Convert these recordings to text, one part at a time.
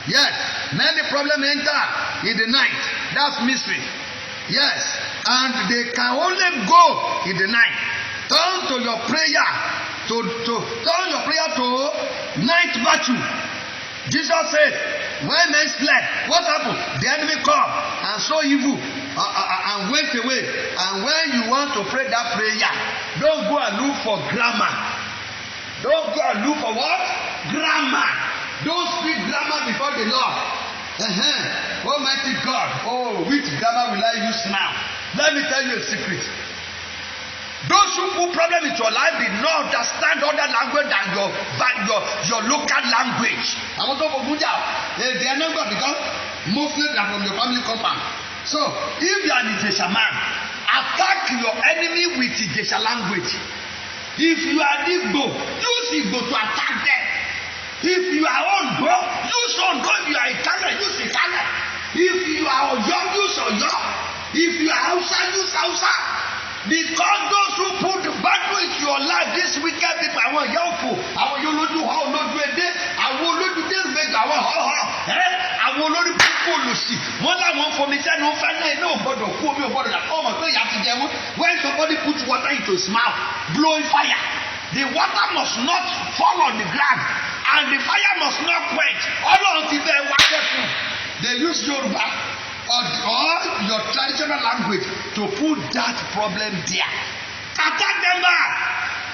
Yes, many problems enter in the night. That's mystery. Yes, and they can only go in the night. Turn to your prayer turn your prayer to night battle. Jesus said, when men slept, what happened? The enemy come and saw evil and went away. And when you want to pray that prayer, don't go and look for grammar. Don't go and look for what? Grammar. Don't speak grammar before the Lord. Almighty God, which grammar will I use now? Let me tell you a secret. Those who put problem into your life did not understand other language than your local language. I want to go they are not going because mostly they are from your family compound. So if you are an Ijesha man, attack your enemy with Ijesha language. If you are Igbo, use Igbo to attack them. If you are Ondo, use Ondo. If you are Ikana, use Ikana. If you are Oyo, use Oyo. If you are Hausa, use Hausa. Because those who put the battle into your life, these wicked people, I want helpful. I want you to do how not do a day. I want you to do this big. I want I want you to people to see. One I want for me, say no, no, but the poor me, but the oh my God, you have to get when somebody puts water into his mouth, blowing fire, the water must not fall on the ground, and the fire must not quench. All until they wonderful. They use Yoruba. Or your traditional language to put that problem there. Attack them back,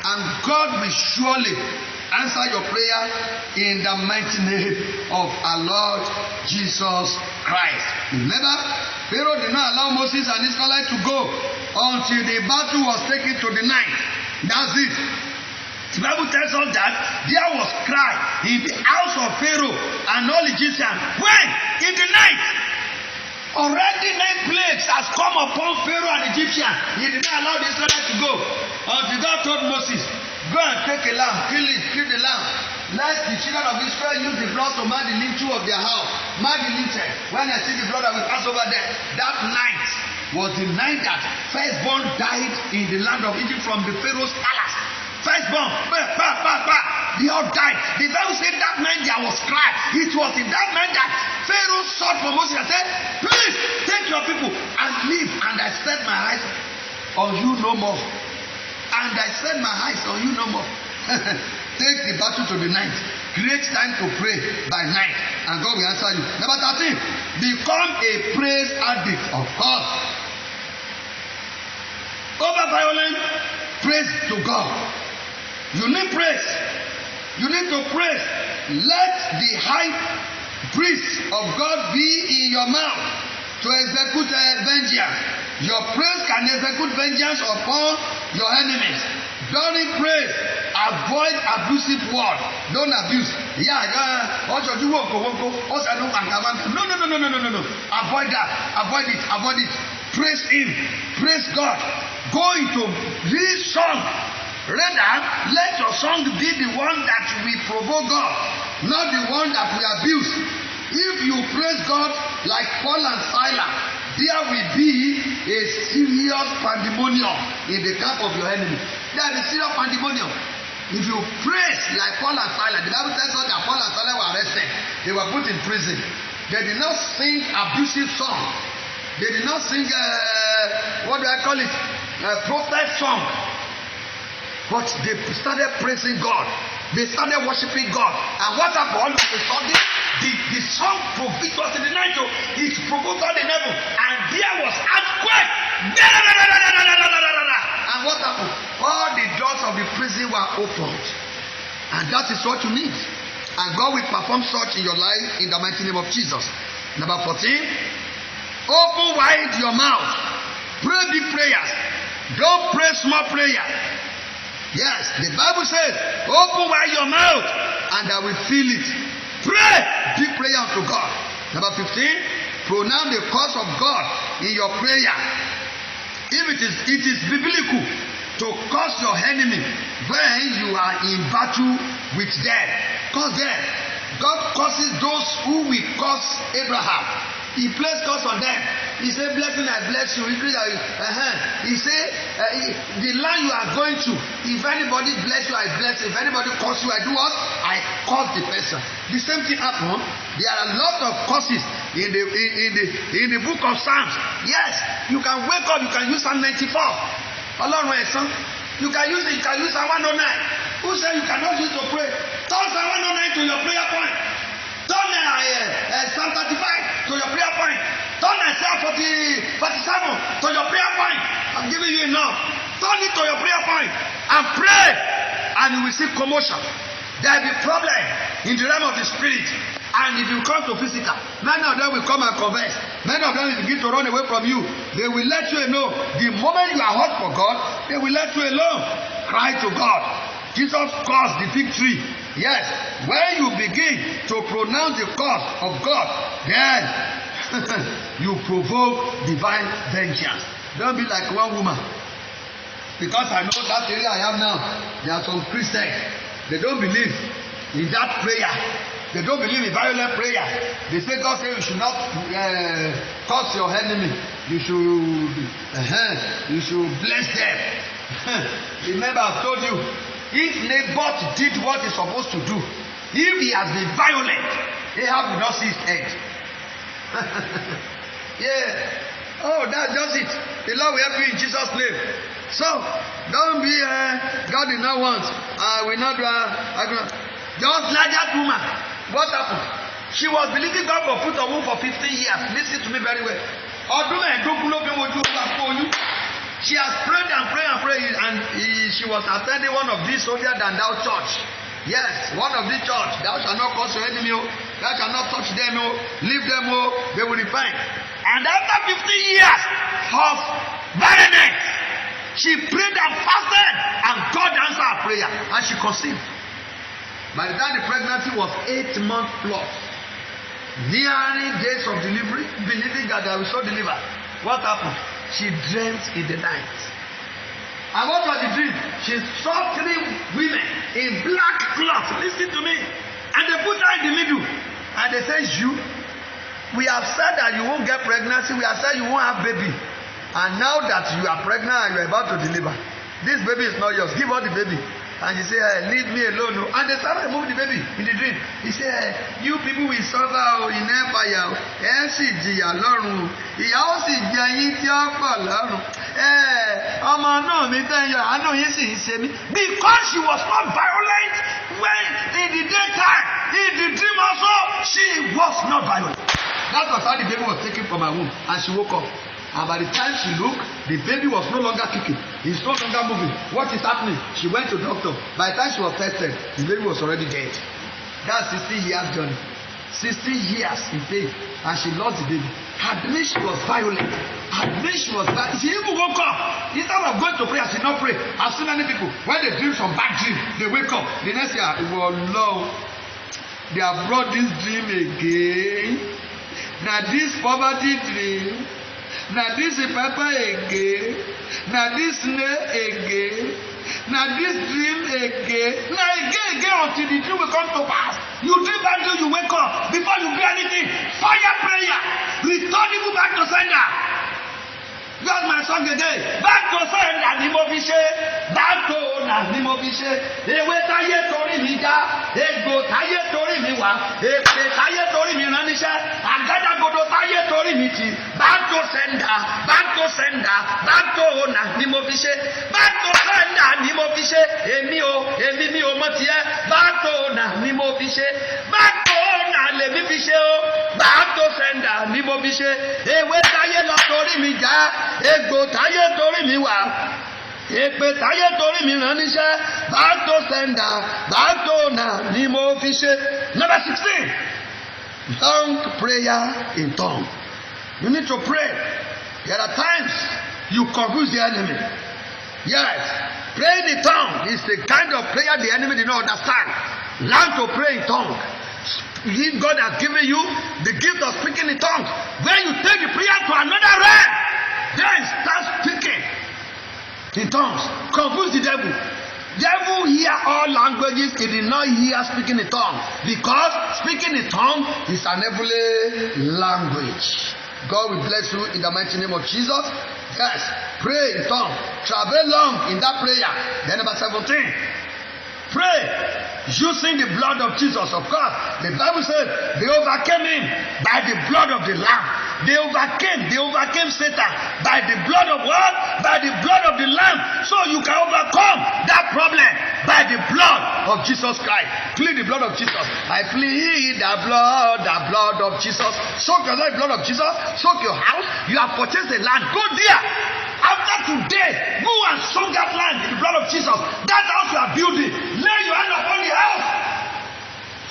and God will surely answer your prayer in the mighty name of our Lord Jesus Christ. Remember, Pharaoh did not allow Moses and Israelites to go until the battle was taken to the night. That's it. The Bible tells us that there was cry in the house of Pharaoh and all Egyptians. When? In the night. Already 9 plagues has come upon Pharaoh and Egyptians. He did not allow the Israelites to go. Until God told Moses, go and take a lamb, kill the lamb. Let the children of Israel use the blood to mark the lintel of their house. Mark the lintel. When I see the blood, I will pass over there. That night was the night that firstborn died in the land of Egypt from the Pharaoh's palace. Firstborn, they all died. The Bible said that night there was cry. It was in that night that Pharaoh sought for Moses and said, please take your people and leave. And I set my eyes on you no more. And I set my eyes on you no more. Take the battle to the night. Create time to pray by night, and God will answer you. Number 13, become a praise addict of God. Over violence, praise to God. You need praise. You need to praise. Let the high priest of God be in your mouth to execute vengeance. Your praise can execute vengeance upon your enemies. During praise, avoid abusive words. Don't abuse. No. Avoid that. Avoid it. Praise Him. Praise God. Go into this song. Rather, let your song be the one that will provoke God, not the one that will abuse. If you praise God like Paul and Silas, there will be a serious pandemonium in the camp of your enemy. There will be serious pandemonium. If you praise like Paul and Silas, the Bible tells us that Paul and Silas were arrested. They were put in prison. They did not sing abusive song. They did not sing what do I call it? Protest song. But they started praising God. They started worshiping God. And what happened? All of a sudden, the song provoked us in the night. It provoked God in heaven. And there was earthquake. And what happened? All the doors of the prison were opened. And that is what you need. And God will perform such in your life in the mighty name of Jesus. Number 14. Open wide your mouth. Pray big prayers. Don't pray small prayer. Yes, the Bible says, open wide your mouth and I will fill it. Pray big prayer unto God. Number 15, pronounce the cause of God in your prayer. If it is biblical to curse your enemy when you are in battle with them. Curse them. God curses those who will curse Abraham. He placed curse on them. He said, blessing, I bless you. Increase, He said, the land you are going to, if anybody bless you, I bless you. If anybody curse you, I do what? I curse the person. The same thing happened. There are a lot of curses in the book of Psalms. Yes, you can wake up, you can use Psalm 94. Ọlọ́run ẹ̀san. You can use Psalm 109. Who said you cannot use to pray? Turn Psalm 109 to your prayer point. Turn Psalm 35 to your prayer point. Turn Isaiah 47 to your prayer point. I'm giving you enough. Turn it to your prayer point and pray, and you will see commotion. There will be problem in the realm of the spirit. And if you come to physical, many of them will come and converse. Many of them will begin to run away from you. They will let you know. The moment you are hot for God, they will let you alone. Cry to God. Jesus caused the fig tree. Yes, when you begin to pronounce the cause of God, then you provoke divine vengeance. Don't be like one woman. Because I know that area I am now, there are some Christians. They don't believe in that prayer. They don't believe in violent prayer. They say God says you should not curse your enemy. You should bless them. Remember, I've told you, if Naboth did what he's supposed to do, if he has been violent, Ahab will not see his head. Yeah. Oh, that's just it. The Lord will help you in Jesus' name. So, don't be God did not want. We not just like that woman. What happened? She was believing God for fruit of womb for 15 years. Listen to me very well. She has prayed and prayed and prayed, and she was attending one of these holier than thou church. Yes, one of these church. Thou shalt not curse your enemy. Thou shalt not touch them. Leave them. They will repent. And after 15 years of barrenness, she prayed and fasted, and God answered her prayer, and she conceived. By the time the pregnancy was 8 months plus, nearing days of delivery, believing that I will so deliver, what happened? She dreamt in the night. And what was the dream? She saw 3 women in black cloth. Listen to me. And they put her in the middle. And they said, we have said that you won't get pregnancy. We have said you won't have baby. And now that you are pregnant and you are about to deliver, this baby is not yours. Give her the baby. And she said, leave me alone. And they started moving the baby in the dream. He said, you people will suffer in empire. Because she was not violent when in the daytime, in the dream also, she was not violent. That was how the baby was taken from her womb. And she woke up. And by the time she looked, the baby was no longer kicking. He's no longer moving. What is happening? She went to the doctor. By the time she was tested, the baby was already dead. That's 16 years journey. 16 years in pain. And she lost the baby. At least she was violent. At least she was violent. She even woke up. Instead of going to prayer, she did not pray. I've seen many people, when they dream some bad dream, they wake up. The next year, oh Lord, they have brought this dream again. Now this poverty dream. Now this is pepper again. Now this snare again. Now this dream again. Now again until the dream will come to pass. You dream until you wake up. Before you do anything, fire prayer. Return evil back to sender. That's my song again. Back to sender ni mo fi ṣe. Back to owner ni mo fi ṣe. Ewé táyé torí mi já. Egbò táyé torí mi wá. Èpè táyé torí mi rán níṣẹ́. Àgádágodo táyé torí mi tì. Back to sender. Back to sender. Back to owner ni mo fi ṣe. Back to sender ni mo fi ṣe. Èmi mi ò mọ̀ tiẹ̀. Back to owner ni mo fi ṣe. Back to owner lèmi fi ṣe o. Back to sender ni mo fi ṣe. Ewé táyé lọ torí mi já. Egbò táyé torí mi wá. Èpè táyé torí mi rán níṣẹ́. Back to sender, back to owner ni mo fi ṣe. Number 16. Long prayer in tongue. You need to pray. There are times you confuse the enemy. Yes, praying in tongue is the kind of prayer the enemy did not understand. Learn to pray in tongue. If God has given you the gift of speaking in tongues, when you take the prayer to another realm, then start speaking in tongues. Confuse the devil. Devil hear all languages, he did not hear speaking in tongue, because speaking in tongue is an heavenly language. God will bless you in the mighty name of Jesus. Yes, pray in tongue. Travel long in that prayer. Then number 17, pray using the blood of Jesus. Of course, the Bible says they overcame him by the blood of the Lamb. They overcame Satan by the blood of what? By the blood of the Lamb. So you can overcome that problem by the blood of Jesus Christ. Plead the blood of Jesus. I plead the blood of Jesus. Soak your life, blood of Jesus. Soak your house. You have purchased the land. Go there. After today, go and soak that land in the blood of Jesus. That house you are building, lay your hand upon the house.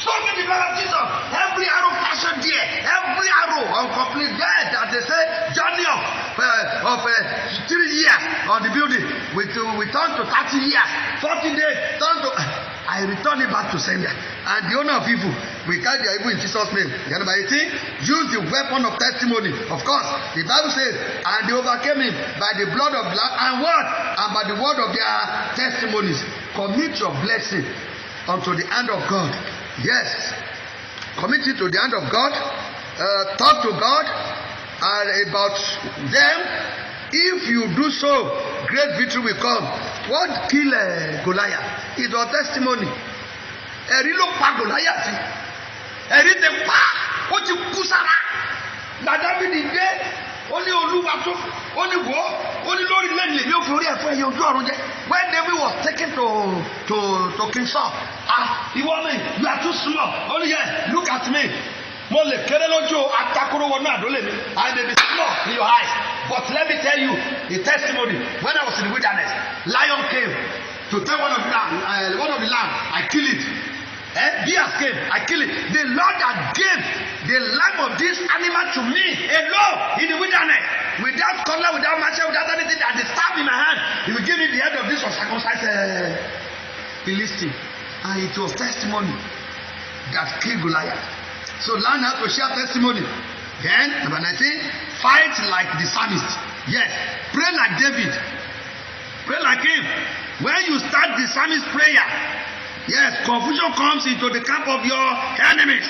Soak in the blood of Jesus. Every arrow fashioned there, every arrow on complete dead that they say journey of 3 years on the building, we turn to 30 years, 40 days, turn to. I return it back to sender. And the owner of evil, we carry their evil in Jesus' name. Number 18, use the weapon of testimony. Of course, the Bible says, and they overcame him by the blood of the Lamb and what? And by the word of their testimonies. Commit your blessing unto the hand of God. Yes, commit it to the hand of God. Talk to God about them. If you do so, great victory will come. What killed Goliath? It was testimony. Ẹ̀rí ló pa Goliath. Ẹ̀rí ti pa. Ó ti kú sára. Dàdábìdì dé. Ó ní Olúwa tó. Ó ní wò. Ó ní lórí lẹ́yìn lèmi ò fi orí ẹ̀fọ́ ẹ̀yẹ ojú ọ̀run jẹ. When David was taken to King Saul. Ìwọ mi, you are too small. Ó ní yẹ, look at me. Mo lè kéré lójú atakoro wọnú àdólè mi. I may be small in your eyes. But let me tell you a testimony. When I was in the wilderness, lion came to take one of the lamb. I kill it. Bears came. I kill it. The Lord that gave the life of this animal to me alone in the wilderness, without collar, without machete, without anything, that the staff in my hand, he will give me the head of this uncircumcised Philistine. And it was testimony that killed Goliath. So learn how to share testimony. Then, number 19, fight like the psalmist. Yes, pray like David. Pray like him. When you start the psalmist prayer, yes, confusion comes into the camp of your enemies.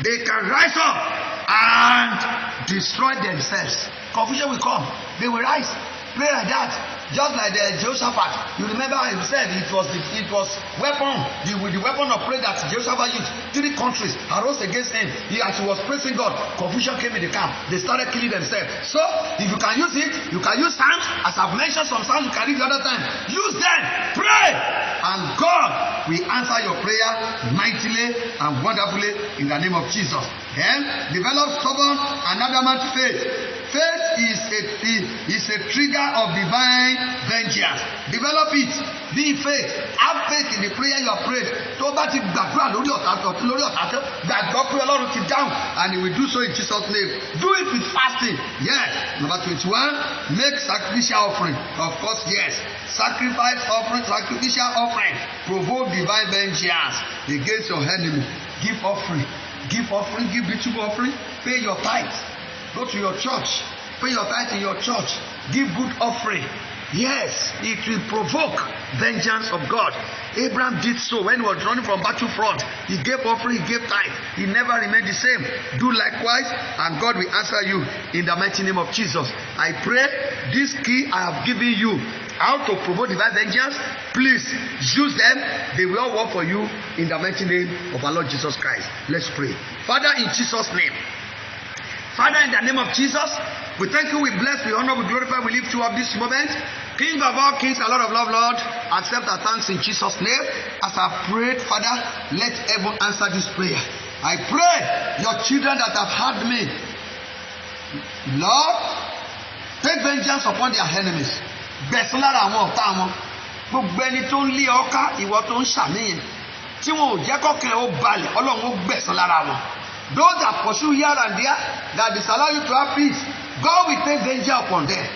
They can rise up and destroy themselves. Confusion will come. They will rise. Pray like that. Just like the Jehoshaphat, you remember he said it was weapon, the weapon of prayer that Jehoshaphat used. 3 countries arose against him. As he was praising God, confusion came in the camp. They started killing themselves. So if you can use it, you can use Psalms. As I've mentioned some Psalms, you can read the other time. Use them. Pray, and God will answer your prayer mightily and wonderfully in the name of Jesus. Then develop stubborn and adamant faith. Faith is a trigger of divine vengeance. Develop it. Be faith. Have faith in the prayer you have prayed. Tó bá ti gbàdúrà lórí ọ̀tá tó gbàgbọ́ pé Ọlọ́run ti dáhùn, and he will do so in Jesus' name. Do it with fasting. Yes. Number 21, make sacrificial offering. Of course, yes. Sacrificial offering provoke divine vengeance against your enemy. Give offering. Give beautiful offering. Pay your tithes. Go to your church. Pay your tithe in your church. Give good offering. Yes, it will provoke vengeance of God. Abraham did so when he was running from battlefront. He gave offering, he gave tithe. He never remained the same. Do likewise, and God will answer you in the mighty name of Jesus. I pray this key I have given you, how to provoke divine vengeance, please use them. They will all work for you in the mighty name of our Lord Jesus Christ. Let's pray. Father, in Jesus' name. Father, in the name of Jesus, we thank you, we bless, we honor, we glorify, we lift you up this moment. King of all kings and Lord of love, Lord, accept our thanks in Jesus' name. As I prayed, Father, let heaven answer this prayer. I pray your children that have heard me, Lord, take vengeance upon their enemies. Gbẹ̀san lára àwọn ọ̀tá wọn. Gbogbo ẹni tó ń lé ọká, ìwọ tó ń ṣàníyàn. Tí wọn ò jẹ́ kọ́kàn ó balẹ̀, Ọlọ́run ó gbẹ̀san lára wọn. Those that pursue here and there, that disallow you to have peace, God will take vengeance upon them.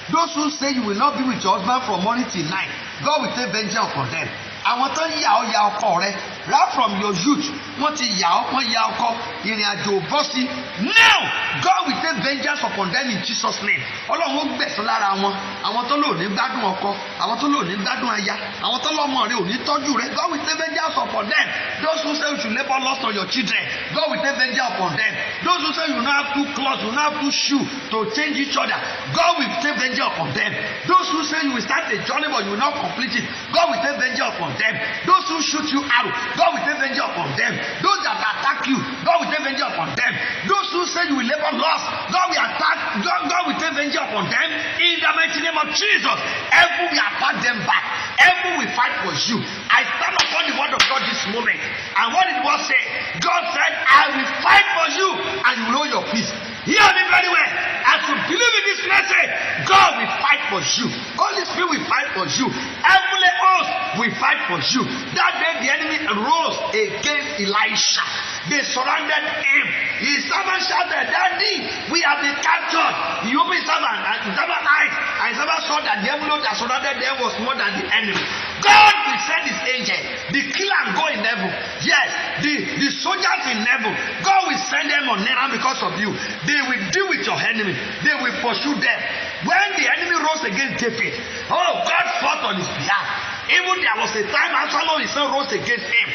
Those who say you will not be with your husband from morning till night, God will take vengeance upon them. Àwọn tó ń yà ọ́ ya ọkọ rẹ, right from your youth wọ́n ti yà ọ́ wọ́n ya ọkọ ìrìn àjò bọ́ sí. Now God will take vengeance upon them in Jesus name. Ọlọ́run ó gbẹ̀san lára wọn. Àwọn tó lò ní gbádùn ọkọ, àwọn tó lò ní gbádùn aya, àwọn tó lọ́mọ rẹ̀ ò ní tọ́jú rẹ̀. God will take vengeance upon them. Those who say you should labor loss on your children, God will take vengeance upon them. Those who say you don't have two clothes, you don't have two shoes to change each other, God will take vengeance upon them. Those who say you will start a journey but you will not complete it, God will take vengeance upon them. Those who shoot you arrow, God will take vengeance upon them. Those that attack you, God will take vengeance upon them. Those who say you will labor loss, God will attack. God will take vengeance upon them in the mighty name of Jesus. Heaven will attack them back. Heaven will fight for you. I stand upon the word of God this moment. And what did God say? God said, I will fight for you and you will know your peace. Hear me very well. As you believe in this message, God will fight for you. Holy Spirit will fight for you. Heavenly host will fight for you. That day the enemy rose against Elisha. They surrounded him. His servant shouted, Daddy, we have been captured. He opened his servant and his servant eyes, and his servant saw that the envelope that surrounded them was more than the enemy. God will send his angel. The killer and go in heaven. Yes, the soldiers in heaven. God will send them on errand because of you. They will deal with your enemy. They will pursue them. When the enemy rose against David, God fought on his behalf. Even there was a time Absalom himself rose against him.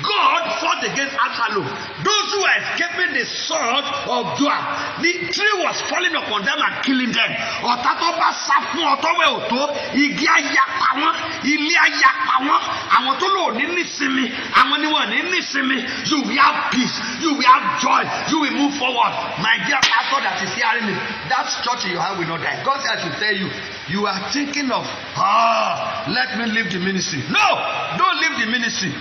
God fought against Absalom. Those who were escaping the sword of Joab, the tree was falling upon them and killing them. Ọ̀tá tó bá sá fún ọ̀tọ́wé òtó, igi ayapa wọn, ilé ayapa wọn, àwọn tó lò ní nísinmi, àwọn ni wọn ní nísinmi. You will have peace, you will have joy, you will move forward. My dear pastor that is hearing me, that church you have will not die. God said I should tell you, you are thinking of, let me leave the ministry. No, don't leave the ministry.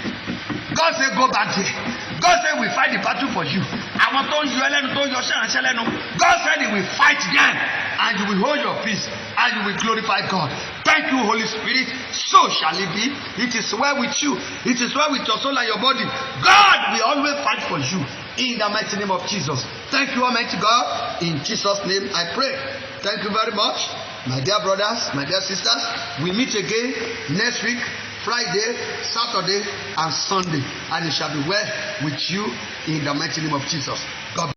God said go back there. God said we fight the battle for you. Àwọn tó ń yọ ẹlẹ́nu tó ń yọ ṣẹ́ránṣẹ́ lẹ́nu. God said he will fight them and you will hold your peace and you will glorify God. Thank you, Holy Spirit. So shall it be. It is well with you. It is well with your soul and your body. God will always fight for you in the mighty name of Jesus. Thank you, Almighty God. In Jesus' name I pray. Thank you very much. My dear brothers, my dear sisters, we meet again next week, Friday, Saturday, and Sunday. And it shall be well with you in the mighty name of Jesus. God bless.